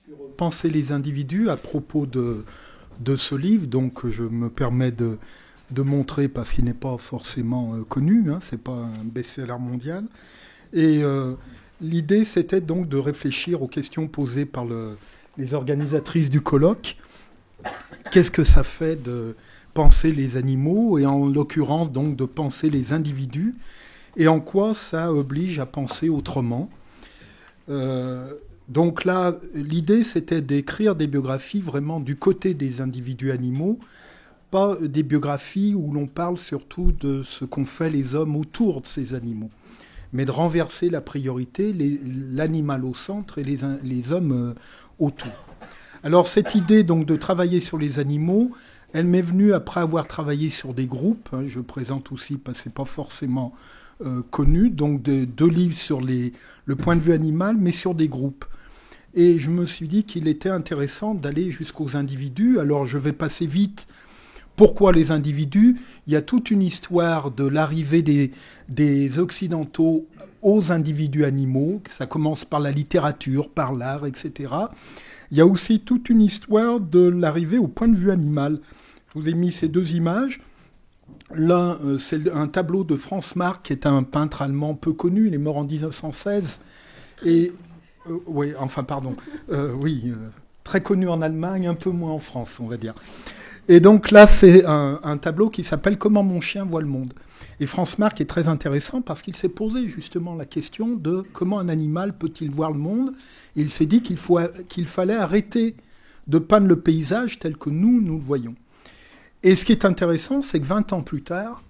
sur penser les individus à propos de ce livre, donc je me permets de montrer parce qu'il n'est pas forcément connu, hein, c'est pas un best-seller mondial. Et l'idée, c'était donc de réfléchir aux questions posées par les organisatrices du colloque. Qu'est-ce que ça fait de penser les animaux et en l'occurrence donc de penser les individus et en quoi ça oblige à penser autrement. Donc là, l'idée, c'était d'écrire des biographies vraiment du côté des individus animaux, pas des biographies où l'on parle surtout de ce qu'ont fait les hommes autour de ces animaux, mais de renverser la priorité, l'animal au centre et les hommes autour. Alors cette idée donc de travailler sur les animaux, elle m'est venue après avoir travaillé sur des groupes. Hein, je présente aussi, parce que ce n'est pas forcément connu, donc deux livres sur le point de vue animal, mais sur des groupes. Et je me suis dit qu'il était intéressant d'aller jusqu'aux individus. Alors je vais passer vite. Pourquoi les individus ? Il y a toute une histoire de l'arrivée des Occidentaux aux individus animaux. Ça commence par la littérature, par l'art, etc. Il y a aussi toute une histoire de l'arrivée au point de vue animal. Je vous ai mis ces deux images. L'un, c'est un tableau de Franz Marc, qui est un peintre allemand peu connu. Il est mort en 1916. Et, oui, enfin, pardon. Très connu en Allemagne, un peu moins en France, on va dire. Et donc là, c'est un tableau qui s'appelle « Comment mon chien voit le monde ». Et Franz Marc est très intéressant parce qu'il s'est posé justement la question de comment un animal peut-il voir le monde. Et il s'est dit qu'il fallait arrêter de peindre le paysage tel que nous le voyons. Et ce qui est intéressant, c'est que 20 ans plus tard,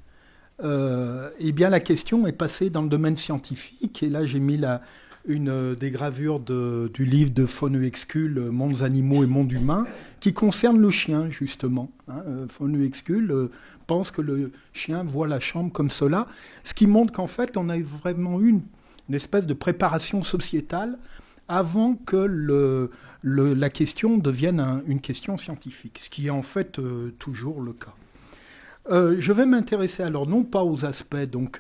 la question est passée dans le domaine scientifique. Et là, j'ai mis une des gravures du livre de von Uexküll, « Mondes animaux et mondes humains », qui concerne le chien, justement. Von Uexküll pense que le chien voit la chambre comme cela, ce qui montre qu'en fait, on a vraiment eu une espèce de préparation sociétale avant que la question devienne une question scientifique, ce qui est en fait toujours le cas. Je vais m'intéresser alors non pas aux aspects donc,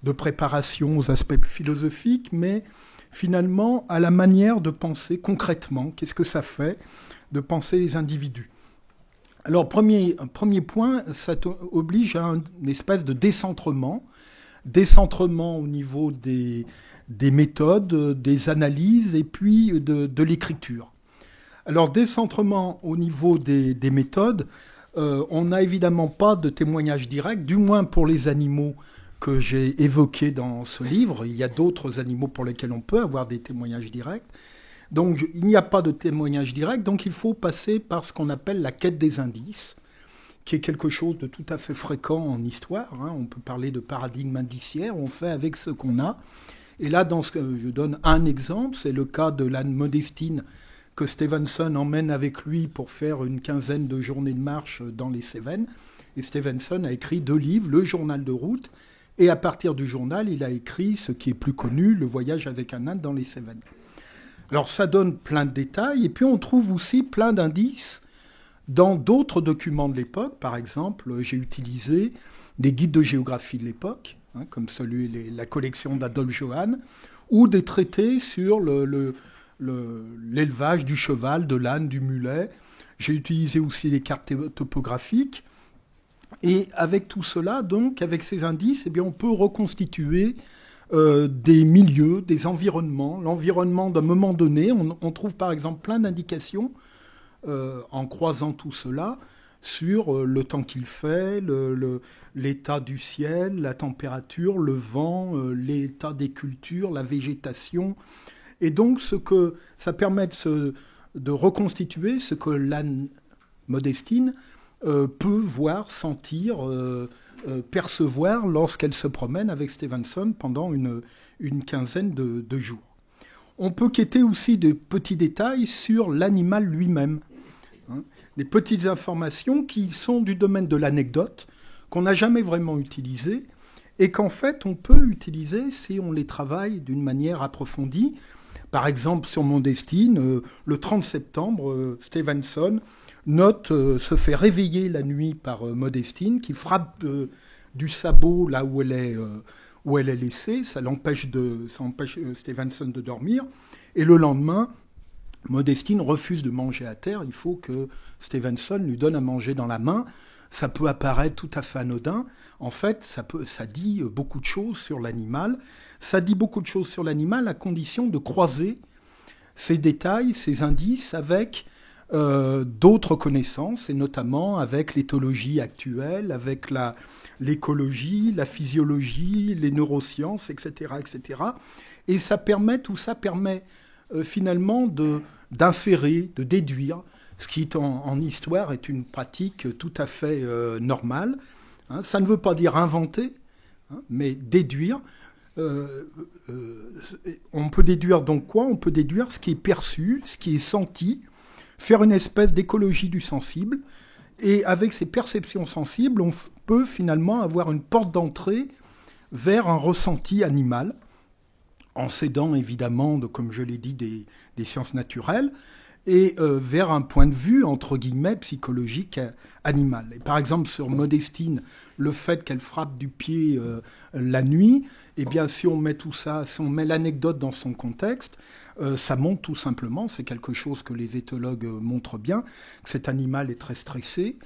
de préparation, aux aspects philosophiques, mais finalement à la manière de penser concrètement. Qu'est-ce que ça fait de penser les individus ? Alors, premier point, ça oblige à une espèce de décentrement au niveau des méthodes, des analyses et puis de l'écriture. Alors, décentrement au niveau des méthodes, on n'a évidemment pas de témoignage direct, du moins pour les animaux que j'ai évoqués dans ce livre. Il y a d'autres animaux pour lesquels on peut avoir des témoignages directs. Donc, il n'y a pas de témoignage direct, donc il faut passer par ce qu'on appelle la quête des indices, qui est quelque chose de tout à fait fréquent en histoire. On peut parler de paradigme indiciaire, on fait avec ce qu'on a. Et là, je donne un exemple, c'est le cas de l'âne Modestine que Stevenson emmène avec lui pour faire une quinzaine de journées de marche dans les Cévennes. Et Stevenson a écrit 2 livres, le journal de route, et à partir du journal, il a écrit ce qui est plus connu, le voyage avec un âne dans les Cévennes. Alors ça donne plein de détails, et puis on trouve aussi plein d'indices dans d'autres documents de l'époque. Par exemple, j'ai utilisé des guides de géographie de l'époque, comme la collection d'Adolphe Johann, ou des traités sur l'élevage du cheval, de l'âne, du mulet. J'ai utilisé aussi les cartes topographiques. Et avec tout cela, donc, avec ces indices, on peut reconstituer des milieux, des environnements. L'environnement d'un moment donné, on trouve par exemple plein d'indications en croisant tout cela sur le temps qu'il fait, l'état du ciel, la température, le vent, l'état des cultures, la végétation. Et donc, ça permet de reconstituer ce que l'âne Modestine peut voir, sentir, percevoir lorsqu'elle se promène avec Stevenson pendant une quinzaine de jours. On peut quêter aussi de petits détails sur l'animal lui-même. Des petites informations qui sont du domaine de l'anecdote, qu'on n'a jamais vraiment utilisées, et qu'en fait on peut utiliser si on les travaille d'une manière approfondie. Par exemple, sur Modestine, le 30 septembre, Stevenson se fait réveiller la nuit par Modestine, qui frappe du sabot là où elle est laissée. Ça empêche Stevenson de dormir. Et le lendemain, Modestine refuse de manger à terre, il faut que Stevenson lui donne à manger dans la main. Ça peut apparaître tout à fait anodin. En fait, ça dit beaucoup de choses sur l'animal. Ça dit beaucoup de choses sur l'animal à condition de croiser ces détails, ces indices avec d'autres connaissances, et notamment avec l'éthologie actuelle, avec l'écologie, la physiologie, les neurosciences, etc., etc. Et tout ça permet finalement d'inférer, de déduire, ce qui en histoire est une pratique tout à fait normale. Hein, ça ne veut pas dire inventer, hein, mais déduire. On peut déduire donc quoi? On peut déduire ce qui est perçu, ce qui est senti, faire une espèce d'écologie du sensible. Et avec ces perceptions sensibles, on peut finalement avoir une porte d'entrée vers un ressenti animal, en s'aidant évidemment, comme je l'ai dit, des sciences naturelles, et vers un point de vue, entre guillemets, psychologique animal. Et par exemple, sur Modestine, le fait qu'elle frappe du pied la nuit, eh bien, si on met tout ça, si on met l'anecdote dans son contexte, ça montre tout simplement, c'est quelque chose que les éthologues montrent bien, que cet animal est très stressé.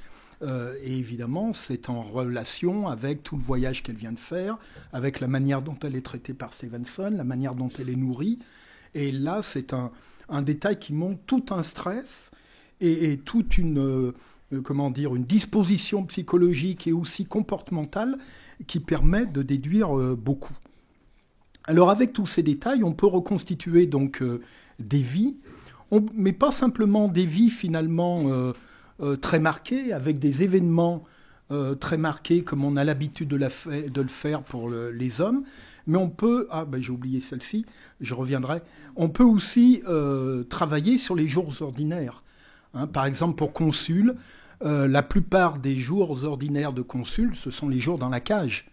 Et évidemment, c'est en relation avec tout le voyage qu'elle vient de faire, avec la manière dont elle est traitée par Stevenson, la manière dont elle est nourrie. Et là, c'est un détail qui montre tout un stress et toute une disposition psychologique et aussi comportementale qui permet de déduire beaucoup. Alors avec tous ces détails, on peut reconstituer donc des vies, mais pas simplement des vies finalement très marquées, avec des événements très marqués comme on a l'habitude de le faire pour les hommes, mais on peut, j'ai oublié celle-ci, je reviendrai, on peut aussi travailler sur les jours ordinaires. Hein, par exemple, pour Consul, la plupart des jours ordinaires de Consul, ce sont les jours dans la cage,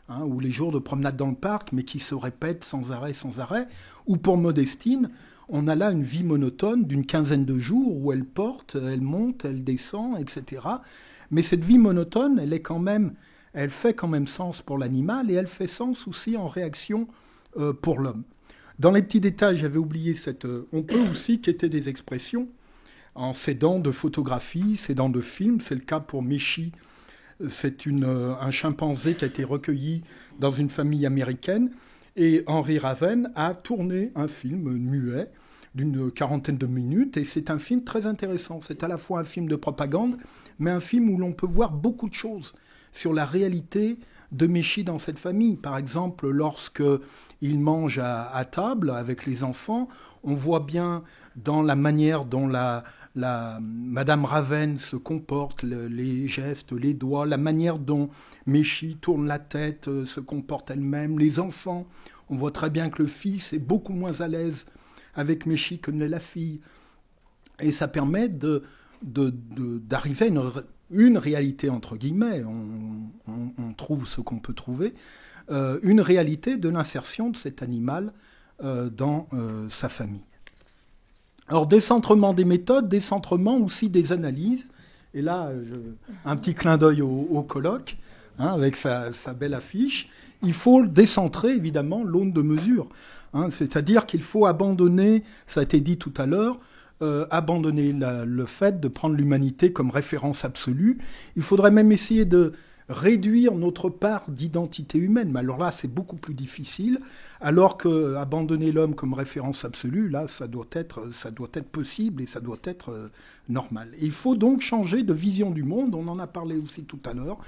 hein, ou les jours de promenade dans le parc, mais qui se répètent sans arrêt, sans arrêt. Ou pour Modestine, on a là une vie monotone d'une quinzaine de jours où elle porte, elle monte, elle descend, etc. Mais cette vie monotone, elle fait quand même sens pour l'animal et elle fait sens aussi en réaction pour l'homme. Dans les petits détails, j'avais oublié on peut aussi quêter des expressions en s'aidant de photographies, s'aidant de films. C'est le cas pour Méchi. C'est un chimpanzé qui a été recueilli dans une famille américaine. Et Henry Raven a tourné un film muet d'une quarantaine de minutes. Et c'est un film très intéressant. C'est à la fois un film de propagande, mais un film où l'on peut voir beaucoup de choses sur la réalité de Méchi dans cette famille. Par exemple, lorsqu'il mange à table avec les enfants, on voit bien dans la manière dont Madame Raven se comporte, les gestes, les doigts, la manière dont Méchi tourne la tête, se comporte elle-même. Les enfants, on voit très bien que le fils est beaucoup moins à l'aise avec Méchi que ne l'est la fille. Et ça permet d'arriver à une réalité, entre guillemets, on trouve ce qu'on peut trouver, une réalité de l'insertion de cet animal dans sa famille. Alors, décentrement des méthodes, décentrement aussi des analyses. Et là, un petit clin d'œil au colloque, hein, avec sa belle affiche. Il faut décentrer, évidemment, l'aune de mesure. Hein, c'est-à-dire qu'il faut abandonner, ça a été dit tout à l'heure, abandonner le fait de prendre l'humanité comme référence absolue. Il faudrait même essayer de réduire notre part d'identité humaine. Mais alors là, c'est beaucoup plus difficile, alors qu'abandonner l'homme comme référence absolue, là, ça doit être possible et ça doit être normal. Et il faut donc changer de vision du monde, on en a parlé aussi tout à l'heure.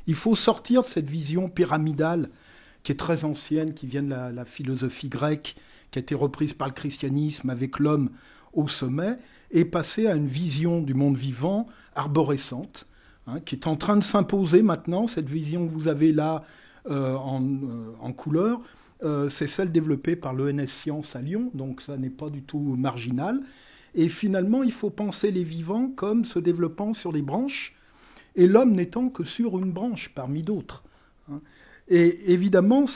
Il faut sortir de cette vision pyramidale qui est très ancienne, qui vient de la philosophie grecque, qui a été reprise par le christianisme avec l'homme au sommet, et passer à une vision du monde vivant arborescente, hein, qui est en train de s'imposer maintenant. Cette vision que vous avez là en couleur, c'est celle développée par l'ENS Sciences à Lyon, donc ça n'est pas du tout marginal. Et finalement, il faut penser les vivants comme se développant sur les branches, et l'homme n'étant que sur une branche parmi d'autres. Hein. Et évidemment,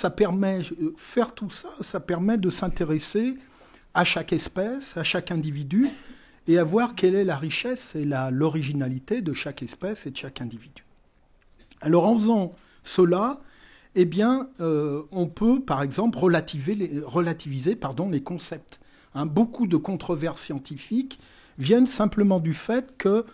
faire tout ça, ça permet de s'intéresser à chaque espèce, à chaque individu, et à voir quelle est la richesse et l'originalité de chaque espèce et de chaque individu. Alors en faisant cela, eh bien, on peut, par exemple, relativiser les concepts. hein. Beaucoup de controverses scientifiques viennent simplement du fait que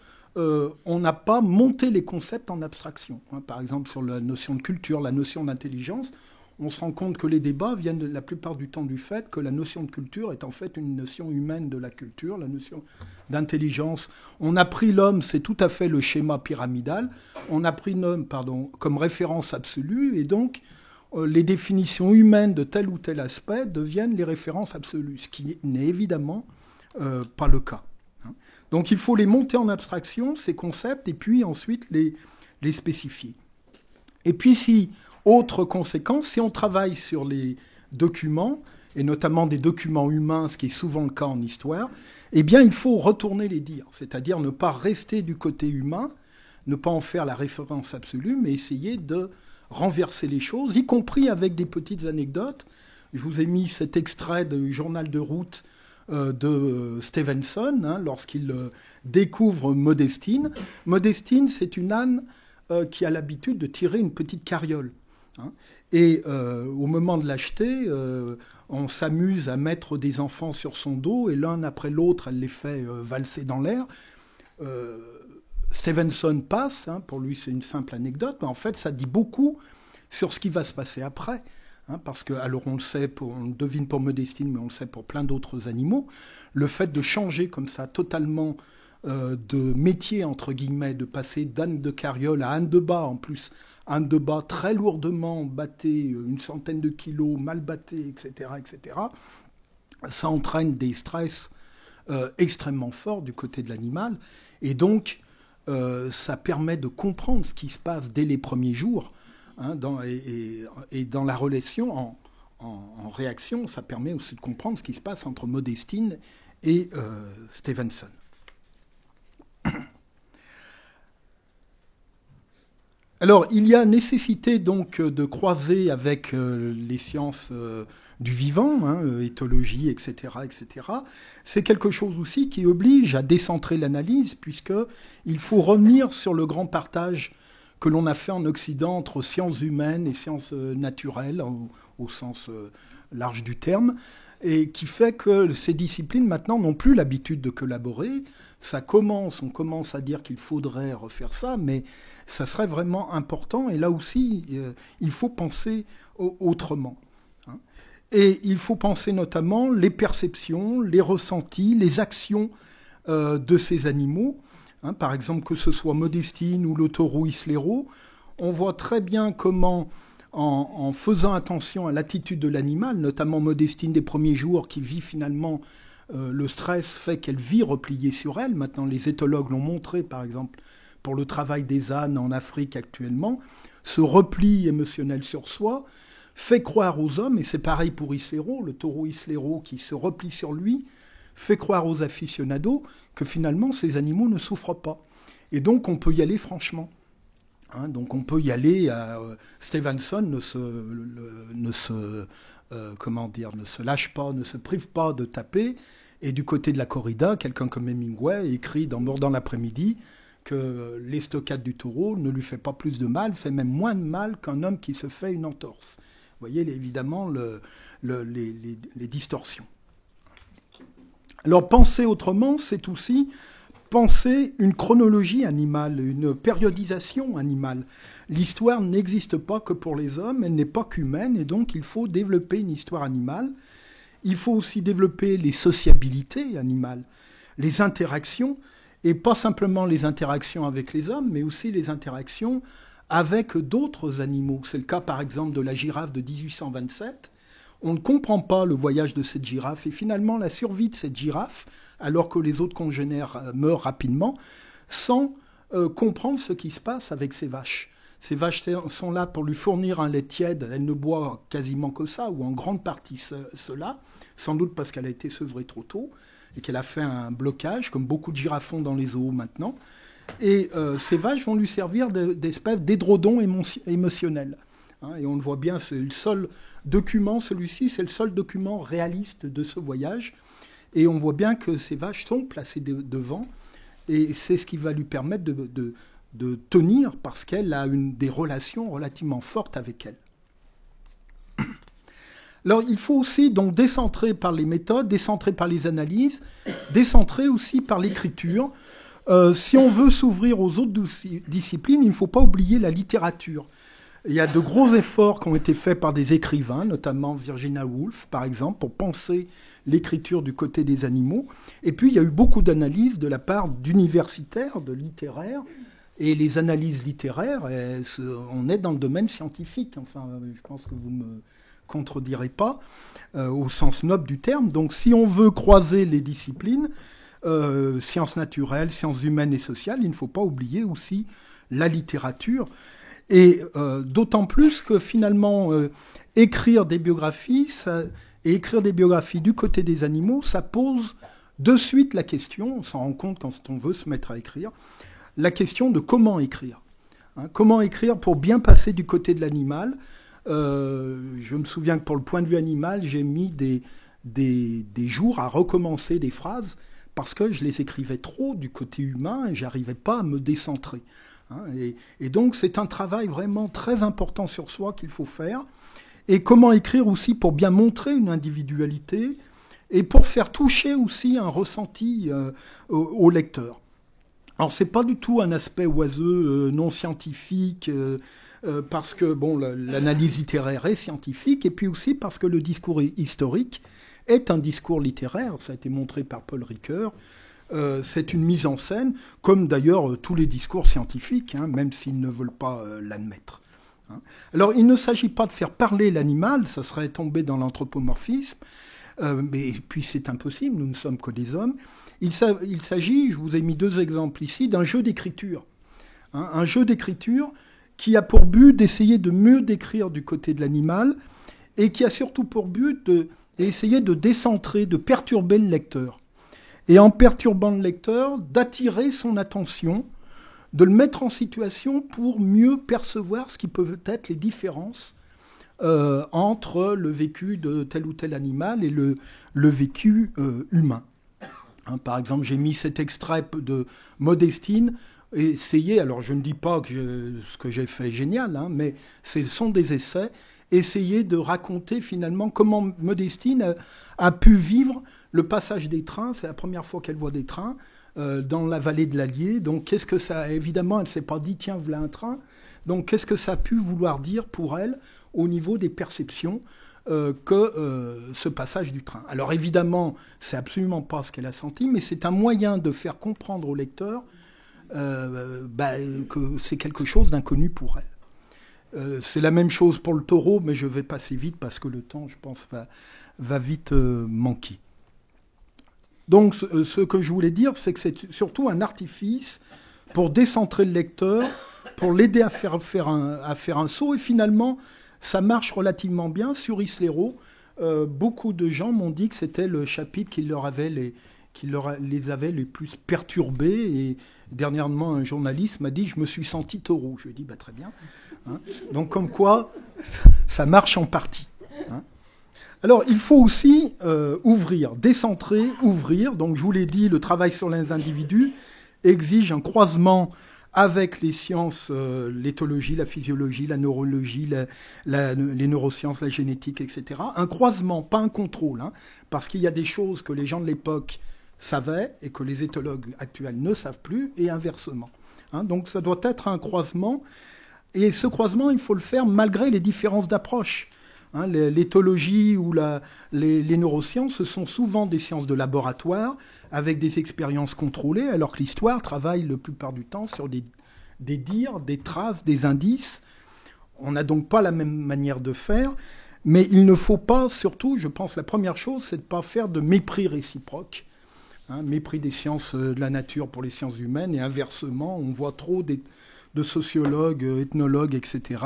on n'a pas monté les concepts en abstraction. Hein. Par exemple, sur la notion de culture, la notion d'intelligence, on se rend compte que les débats viennent la plupart du temps du fait que la notion de culture est en fait une notion humaine de la culture, la notion d'intelligence. On a pris l'homme, c'est tout à fait le schéma pyramidal, on a pris l'homme, comme référence absolue, et donc les définitions humaines de tel ou tel aspect deviennent les références absolues, ce qui n'est évidemment pas le cas. Hein. Donc il faut les monter en abstraction, ces concepts, et puis ensuite les spécifier. Et puis autre conséquence, si on travaille sur les documents, et notamment des documents humains, ce qui est souvent le cas en histoire, eh bien il faut retourner les dires, c'est-à-dire ne pas rester du côté humain, ne pas en faire la référence absolue, mais essayer de renverser les choses, y compris avec des petites anecdotes. Je vous ai mis cet extrait du journal de route de Stevenson, hein, lorsqu'il découvre Modestine. Modestine, c'est une âne qui a l'habitude de tirer une petite carriole. Hein. Et au moment de l'acheter, on s'amuse à mettre des enfants sur son dos, et l'un après l'autre, elle les fait valser dans l'air. Stevenson passe, hein, pour lui c'est une simple anecdote, mais en fait ça dit beaucoup sur ce qui va se passer après. Hein, parce que, alors on le sait, on le devine pour Modestine, mais on le sait pour plein d'autres animaux, le fait de changer comme ça totalement de métier, entre guillemets, de passer d'âne de carriole à âne de bas, en plus, âne de bas très lourdement batté, une centaine de kilos, mal batté, etc., ça entraîne des stress extrêmement forts du côté de l'animal, et donc ça permet de comprendre ce qui se passe dès les premiers jours, hein, et dans la relation en réaction, ça permet aussi de comprendre ce qui se passe entre Modestine et Stevenson. Alors, il y a nécessité donc de croiser avec les sciences du vivant, hein, éthologie, etc., etc. C'est quelque chose aussi qui oblige à décentrer l'analyse, puisqu'il faut revenir sur le grand partage que l'on a fait en Occident entre sciences humaines et sciences naturelles, au sens large du terme, et qui fait que ces disciplines maintenant n'ont plus l'habitude de collaborer. On commence à dire qu'il faudrait refaire ça, mais ça serait vraiment important, et là aussi, il faut penser autrement. Hein. Et il faut penser notamment les perceptions, les ressentis, les actions de ces animaux. Hein, par exemple, que ce soit Modestine ou le taureau Islero, on voit très bien comment, en faisant attention à l'attitude de l'animal, notamment Modestine des premiers jours, qui vit finalement, le stress fait qu'elle vit repliée sur elle. Maintenant, les éthologues l'ont montré, par exemple, pour le travail des ânes en Afrique actuellement. Ce repli émotionnel sur soi fait croire aux hommes, et c'est pareil pour Islero, le taureau Islero qui se replie sur lui, fait croire aux aficionados que finalement ces animaux ne souffrent pas. Et donc on peut y aller franchement. Hein, donc on peut y aller. Stevenson ne se lâche pas, ne se prive pas de taper. Et du côté de la corrida, quelqu'un comme Hemingway écrit dans Mort dans l'après-midi que l'estocade du taureau ne lui fait pas plus de mal, fait même moins de mal qu'un homme qui se fait une entorse. Vous voyez évidemment les distorsions. Alors penser autrement, c'est aussi penser une chronologie animale, une périodisation animale. L'histoire n'existe pas que pour les hommes, elle n'est pas qu'humaine, et donc il faut développer une histoire animale. Il faut aussi développer les sociabilités animales, les interactions, et pas simplement les interactions avec les hommes, mais aussi les interactions avec d'autres animaux. C'est le cas par exemple de la girafe de 1827. On ne comprend pas le voyage de cette girafe, et finalement la survie de cette girafe, alors que les autres congénères meurent rapidement, sans comprendre ce qui se passe avec ces vaches. Ces vaches sont là pour lui fournir un lait tiède, elle ne boit quasiment que ça, ou en grande partie cela, sans doute parce qu'elle a été sevrée trop tôt, et qu'elle a fait un blocage, comme beaucoup de girafes font dans les zoos maintenant. Et ces vaches vont lui servir d'espèce d'édredon émotionnel. Hein, et on le voit bien, c'est le seul document, celui-ci, c'est le seul document réaliste de ce voyage. Et on voit bien que ces vaches sont placées devant, et c'est ce qui va lui permettre de tenir, parce qu'elle a des relations relativement fortes avec elle. Alors, il faut aussi donc décentrer par les méthodes, décentrer par les analyses, décentrer aussi par l'écriture. Si on veut s'ouvrir aux autres disciplines, il ne faut pas oublier la littérature. Il y a de gros efforts qui ont été faits par des écrivains, notamment Virginia Woolf, par exemple, pour penser l'écriture du côté des animaux. Et puis, il y a eu beaucoup d'analyses de la part d'universitaires, de littéraires. Et les analyses littéraires, on est dans le domaine scientifique. Enfin, je pense que vous ne me contredirez pas, au sens noble du terme. Donc, si on veut croiser les disciplines, sciences naturelles, sciences humaines et sociales, il ne faut pas oublier aussi la littérature. Et d'autant plus que finalement, écrire des biographies, et écrire des biographies du côté des animaux, ça pose de suite la question, on s'en rend compte quand on veut se mettre à écrire, la question de comment écrire. Hein, comment écrire pour bien passer du côté de l'animal. Je me souviens que pour le point de vue animal, j'ai mis des jours à recommencer des phrases parce que je les écrivais trop du côté humain et j'arrivais pas à me décentrer. Hein, et donc c'est un travail vraiment très important sur soi qu'il faut faire. Et comment écrire aussi pour bien montrer une individualité et pour faire toucher aussi un ressenti au lecteur. Alors c'est pas du tout un aspect oiseux, non scientifique, parce que bon, l'analyse littéraire est scientifique, et puis aussi parce que le discours historique est un discours littéraire, ça a été montré par Paul Ricoeur. C'est une mise en scène, comme d'ailleurs tous les discours scientifiques, hein, même s'ils ne veulent pas l'admettre. Hein. Alors il ne s'agit pas de faire parler l'animal, ça serait tomber dans l'anthropomorphisme, mais puis c'est impossible, nous ne sommes que des hommes. Il s'agit, je vous ai mis 2 exemples ici, d'un jeu d'écriture. Hein, un jeu d'écriture qui a pour but d'essayer de mieux décrire du côté de l'animal et qui a surtout pour but d'essayer de décentrer, de perturber le lecteur. Et en perturbant le lecteur, d'attirer son attention, de le mettre en situation pour mieux percevoir ce qui peuvent être les différences entre le vécu de tel ou tel animal et le vécu humain. Hein, par exemple, j'ai mis cet extrait de Modestine. Essayez, alors je ne dis pas que ce que j'ai fait est génial, hein, mais ce sont des essais. Essayez de raconter finalement comment Modestine a pu vivre le passage des trains. C'est la première fois qu'elle voit des trains dans la vallée de l'Allier. Donc qu'est-ce que ça... Évidemment, elle ne s'est pas dit, tiens, voilà un train. Donc qu'est-ce que ça a pu vouloir dire pour elle au niveau des perceptions que ce passage du train. Alors évidemment, c'est absolument pas ce qu'elle a senti, mais c'est un moyen de faire comprendre au lecteur que c'est quelque chose d'inconnu pour elle. C'est la même chose pour le taureau, mais je vais passer vite parce que le temps, je pense, va vite manquer. Donc ce que je voulais dire, c'est que c'est surtout un artifice pour décentrer le lecteur, pour l'aider à faire un saut, et finalement, ça marche relativement bien. Sur Islero, beaucoup de gens m'ont dit que c'était le chapitre qui les avait les plus perturbés. Et dernièrement, un journaliste m'a dit « Je me suis senti taureau ». Je lui ai dit « Très bien. Hein ». Donc comme quoi, ça marche en partie. Hein. Alors, il faut aussi ouvrir, décentrer, ouvrir. Donc je vous l'ai dit, le travail sur les individus exige un croisement avec les sciences, l'éthologie, la physiologie, la neurologie, les neurosciences, la génétique, etc. Un croisement, pas un contrôle, hein, parce qu'il y a des choses que les gens de l'époque savaient et que les éthologues actuels ne savent plus, et inversement. Hein, donc ça doit être un croisement, et ce croisement, il faut le faire malgré les différences d'approche. Hein, l'éthologie ou les neurosciences, ce sont souvent des sciences de laboratoire avec des expériences contrôlées, alors que l'histoire travaille la plupart du temps sur des dires, des traces, des indices. On n'a donc pas la même manière de faire, mais il ne faut pas, surtout, je pense, la première chose, c'est de ne pas faire de mépris réciproque. Hein, mépris des sciences de la nature pour les sciences humaines, et inversement, on voit trop de sociologues, ethnologues, etc.,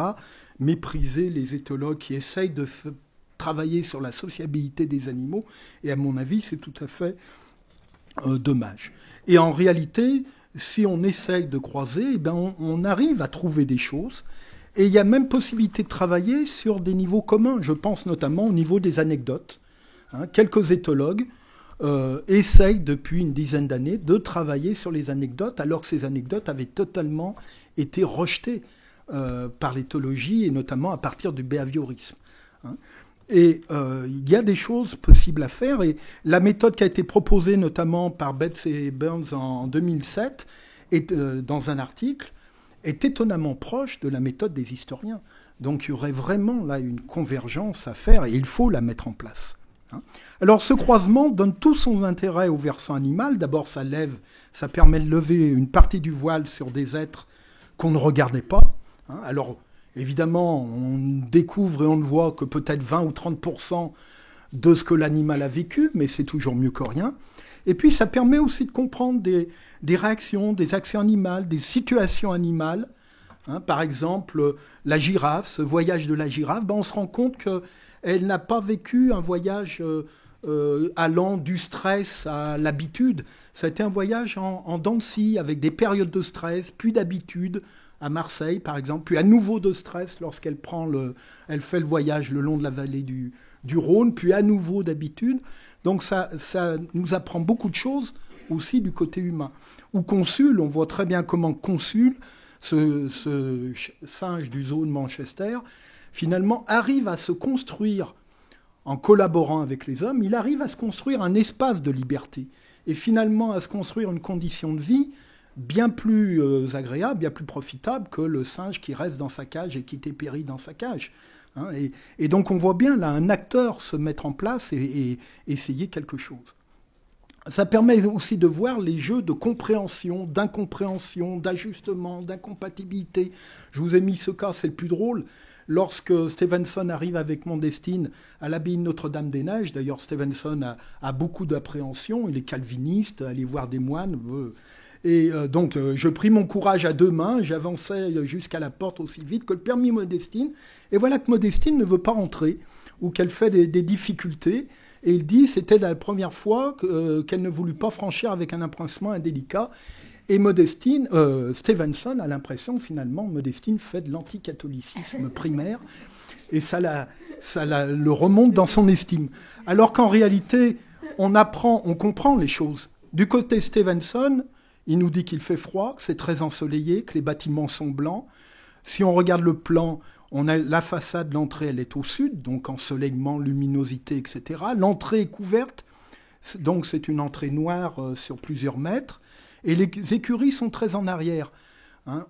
mépriser les éthologues qui essayent de travailler sur la sociabilité des animaux. Et à mon avis, c'est tout à fait dommage. Et en réalité, si on essaye de croiser, eh ben on arrive à trouver des choses. Et il y a même possibilité de travailler sur des niveaux communs. Je pense notamment au niveau des anecdotes. Hein, quelques éthologues essayent depuis une dizaine d'années de travailler sur les anecdotes, alors que ces anecdotes avaient totalement été rejetées par l'éthologie, et notamment à partir du behaviorisme. Hein. Et il y a des choses possibles à faire. Et la méthode qui a été proposée notamment par Betts et Burns en 2007, dans un article, est étonnamment proche de la méthode des historiens. Donc il y aurait vraiment là une convergence à faire et il faut la mettre en place. Alors ce croisement donne tout son intérêt au versant animal. D'abord ça permet de lever une partie du voile sur des êtres qu'on ne regardait pas. Alors évidemment, on découvre et on ne voit que peut-être 20 ou 30% de ce que l'animal a vécu, mais c'est toujours mieux que rien. Et puis ça permet aussi de comprendre des réactions, des actions animales, des situations animales. Par exemple, la girafe, ce voyage de la girafe, on se rend compte qu'elle n'a pas vécu un voyage allant du stress à l'habitude. Ça a été un voyage en dents de scie, avec des périodes de stress, puis d'habitude, à Marseille par exemple, puis à nouveau de stress lorsqu'elle elle fait le voyage le long de la vallée du Rhône, puis à nouveau d'habitude. Donc ça nous apprend beaucoup de choses aussi du côté humain. Ou Consul, on voit très bien comment Consul, ce singe du zoo de Manchester, finalement arrive à se construire, en collaborant avec les hommes, il arrive à se construire un espace de liberté et finalement à se construire une condition de vie bien plus agréable, bien plus profitable que le singe qui reste dans sa cage et qui dépérit dans sa cage. Et donc on voit bien là un acteur se mettre en place et essayer quelque chose. Ça permet aussi de voir les jeux de compréhension, d'incompréhension, d'ajustement, d'incompatibilité. Je vous ai mis ce cas, c'est le plus drôle. Lorsque Stevenson arrive avec Modestine à l'abbaye de Notre-Dame-des-Neiges, d'ailleurs Stevenson a beaucoup d'appréhension, il est calviniste, aller voir des moines. Et donc je pris mon courage à deux mains, j'avançais jusqu'à la porte aussi vite que le permit Modestine. Et voilà que Modestine ne veut pas rentrer, ou qu'elle fait des difficultés. Et il dit c'était la première fois qu'elle ne voulut pas franchir avec un empressement indélicat. Et Stevenson a l'impression finalement Modestine fait de l'anticatholicisme primaire. Et ça le remonte dans son estime. Alors qu'en réalité, on comprend les choses. Du côté Stevenson, il nous dit qu'il fait froid, que c'est très ensoleillé, que les bâtiments sont blancs. Si on regarde le plan, on a la façade, l'entrée, elle est au sud, donc ensoleillement, luminosité, etc. L'entrée est couverte, donc c'est une entrée noire sur plusieurs mètres. Et les écuries sont très en arrière.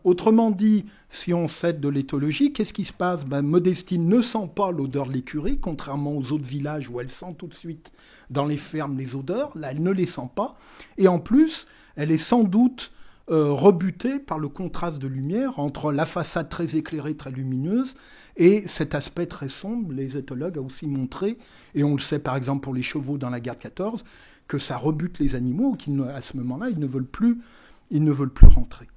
Autrement dit, si on cède de l'éthologie, qu'est-ce qui se passe ? Modestine ne sent pas l'odeur de l'écurie, contrairement aux autres villages où elle sent tout de suite dans les fermes les odeurs. Là, elle ne les sent pas. Et en plus, elle est sans doute rebutée par le contraste de lumière entre la façade très éclairée, très lumineuse, et cet aspect très sombre. Les éthologues ont aussi montré, et on le sait par exemple pour les chevaux dans la guerre de 14, que ça rebute les animaux, qu'à ce moment-là, ils ne veulent plus rentrer.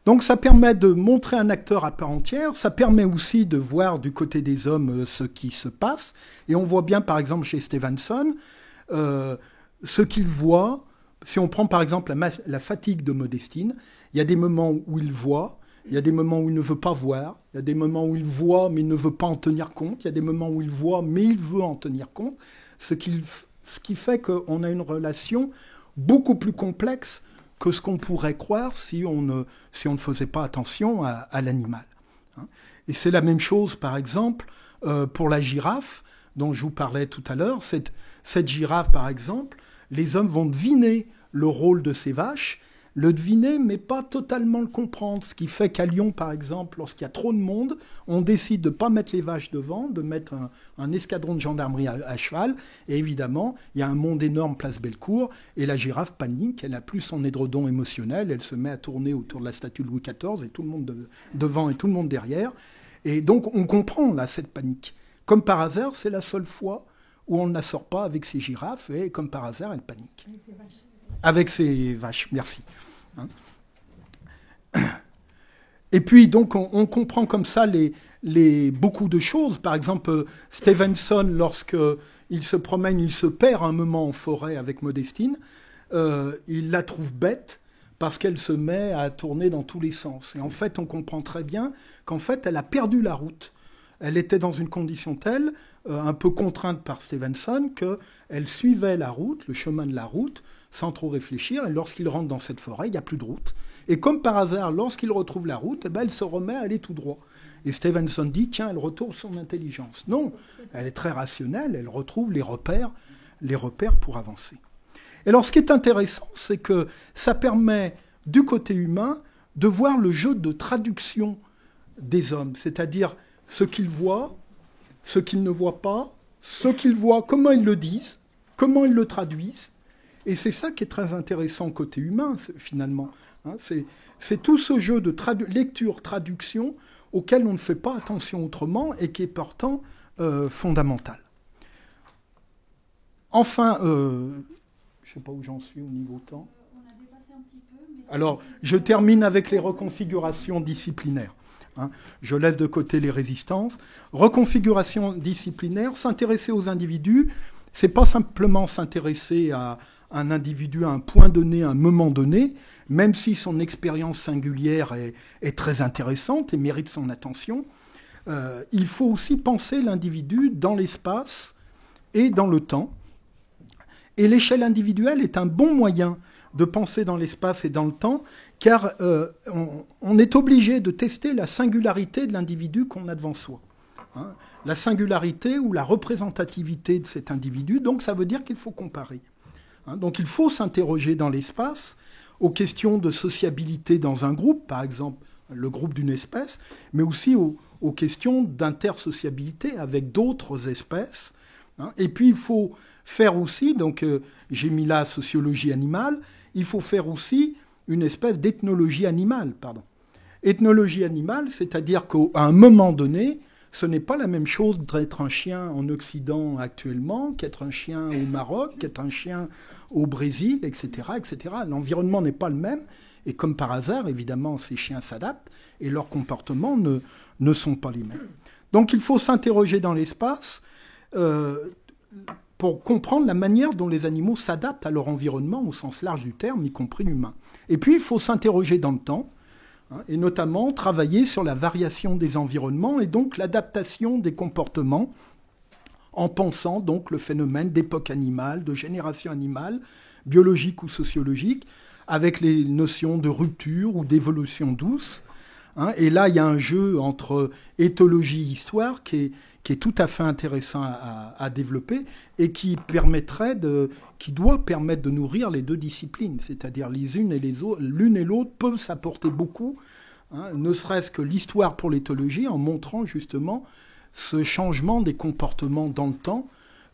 Donc ça permet de montrer un acteur à part entière, ça permet aussi de voir du côté des hommes ce qui se passe, et on voit bien par exemple chez Stevenson ce qu'il voit. Si on prend par exemple la fatigue de Modestine, il y a des moments où il voit, il y a des moments où il ne veut pas voir, il y a des moments où il voit mais il ne veut pas en tenir compte, il y a des moments où il voit mais il veut en tenir compte, ce qui fait qu'on a une relation beaucoup plus complexe que ce qu'on pourrait croire si on ne faisait pas attention à l'animal. Et c'est la même chose, par exemple, pour la girafe, dont je vous parlais tout à l'heure. Cette girafe, par exemple, les hommes vont deviner le rôle de ces vaches, le deviner, mais pas totalement le comprendre. Ce qui fait qu'à Lyon, par exemple, lorsqu'il y a trop de monde, on décide de ne pas mettre les vaches devant, de mettre un escadron de gendarmerie à cheval. Et évidemment, il y a un monde énorme place Bellecour, et la girafe panique, elle n'a plus son édredon émotionnel, elle se met à tourner autour de la statue de Louis XIV, et tout le monde devant et tout le monde derrière. Et donc, on comprend là cette panique. Comme par hasard, c'est la seule fois où on ne la sort pas avec ses girafes, et comme par hasard, elle panique. Avec ses vaches, merci. Et puis, donc, on comprend comme ça beaucoup de choses. Par exemple, Stevenson, lorsqu'il se promène, il se perd un moment en forêt avec Modestine, il la trouve bête parce qu'elle se met à tourner dans tous les sens. Et en fait, on comprend très bien qu'en fait, elle a perdu la route. Elle était dans une condition telle un peu contrainte par Stevenson, qu'elle suivait la route, le chemin de la route, sans trop réfléchir, et lorsqu'il rentre dans cette forêt, il n'y a plus de route. Et comme par hasard, lorsqu'il retrouve la route, elle se remet à aller tout droit. Et Stevenson dit, tiens, elle retrouve son intelligence. Non, elle est très rationnelle, elle retrouve les repères pour avancer. Et alors, ce qui est intéressant, c'est que ça permet, du côté humain, de voir le jeu de traduction des hommes, c'est-à-dire ce qu'ils voient, ce qu'ils ne voient pas, ce qu'ils voient, comment ils le disent, comment ils le traduisent. Et c'est ça qui est très intéressant côté humain, finalement. Hein, c'est tout ce jeu de lecture-traduction auquel on ne fait pas attention autrement et qui est pourtant fondamental. Enfin, je ne sais pas où j'en suis au niveau temps. On a dépassé un petit peu. Mais alors, je termine avec les reconfigurations disciplinaires. Hein, je laisse de côté les résistances. Reconfiguration disciplinaire, s'intéresser aux individus, c'est pas simplement s'intéresser à un individu à un point donné, à un moment donné, même si son expérience singulière est très intéressante et mérite son attention. Il faut aussi penser l'individu dans l'espace et dans le temps. Et l'échelle individuelle est un bon moyen de penser dans l'espace et dans le temps, car on est obligé de tester la singularité de l'individu qu'on a devant soi. Hein, la singularité ou la représentativité de cet individu, donc ça veut dire qu'il faut comparer. Hein, donc il faut s'interroger dans l'espace aux questions de sociabilité dans un groupe, par exemple le groupe d'une espèce, mais aussi aux questions d'intersociabilité avec d'autres espèces. Hein, et puis il faut faire aussi, donc j'ai mis là sociologie animale, il faut faire aussi une espèce d'ethnologie animale. Ethnologie animale, c'est-à-dire qu'à un moment donné, ce n'est pas la même chose d'être un chien en Occident actuellement qu'être un chien au Maroc, qu'être un chien au Brésil, etc., etc. L'environnement n'est pas le même. Et comme par hasard, évidemment, ces chiens s'adaptent et leurs comportements ne sont pas les mêmes. Donc il faut s'interroger dans l'espace pour comprendre la manière dont les animaux s'adaptent à leur environnement au sens large du terme, y compris l'humain. Et puis il faut s'interroger dans le temps, et notamment travailler sur la variation des environnements et donc l'adaptation des comportements en pensant donc le phénomène d'époque animale, de génération animale, biologique ou sociologique, avec les notions de rupture ou d'évolution douce. Et là, il y a un jeu entre éthologie et histoire qui est tout à fait intéressant à développer et qui doit permettre de nourrir les deux disciplines, c'est-à-dire l'une et l'autre peuvent s'apporter beaucoup, ne serait-ce que l'histoire pour l'éthologie en montrant justement ce changement des comportements dans le temps,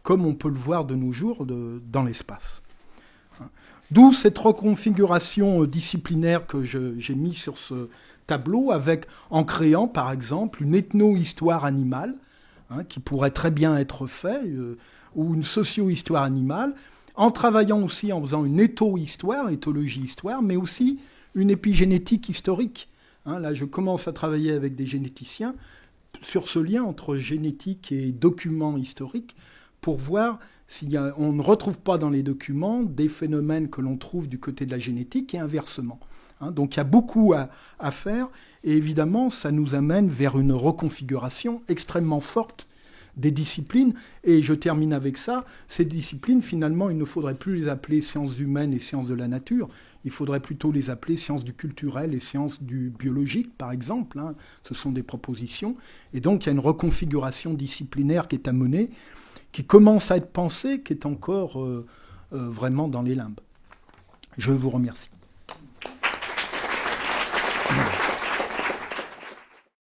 comme on peut le voir de nos jours dans l'espace. D'où cette reconfiguration disciplinaire que j'ai mis sur ce tableau, en créant par exemple une ethno-histoire animale, qui pourrait très bien être fait, ou une socio-histoire animale, en travaillant aussi, en faisant une étho-histoire, éthologie-histoire, mais aussi une épigénétique historique. Là, je commence à travailler avec des généticiens sur ce lien entre génétique et documents historiques, pour voir on ne retrouve pas dans les documents des phénomènes que l'on trouve du côté de la génétique et inversement. Donc il y a beaucoup à faire et évidemment ça nous amène vers une reconfiguration extrêmement forte des disciplines. Et je termine avec ça, ces disciplines finalement il ne faudrait plus les appeler sciences humaines et sciences de la nature, il faudrait plutôt les appeler sciences du culturel et sciences du biologique par exemple. Ce sont des propositions et donc il y a une reconfiguration disciplinaire qui est à mener, qui commence à être pensée, qui est encore vraiment dans les limbes. Je vous remercie.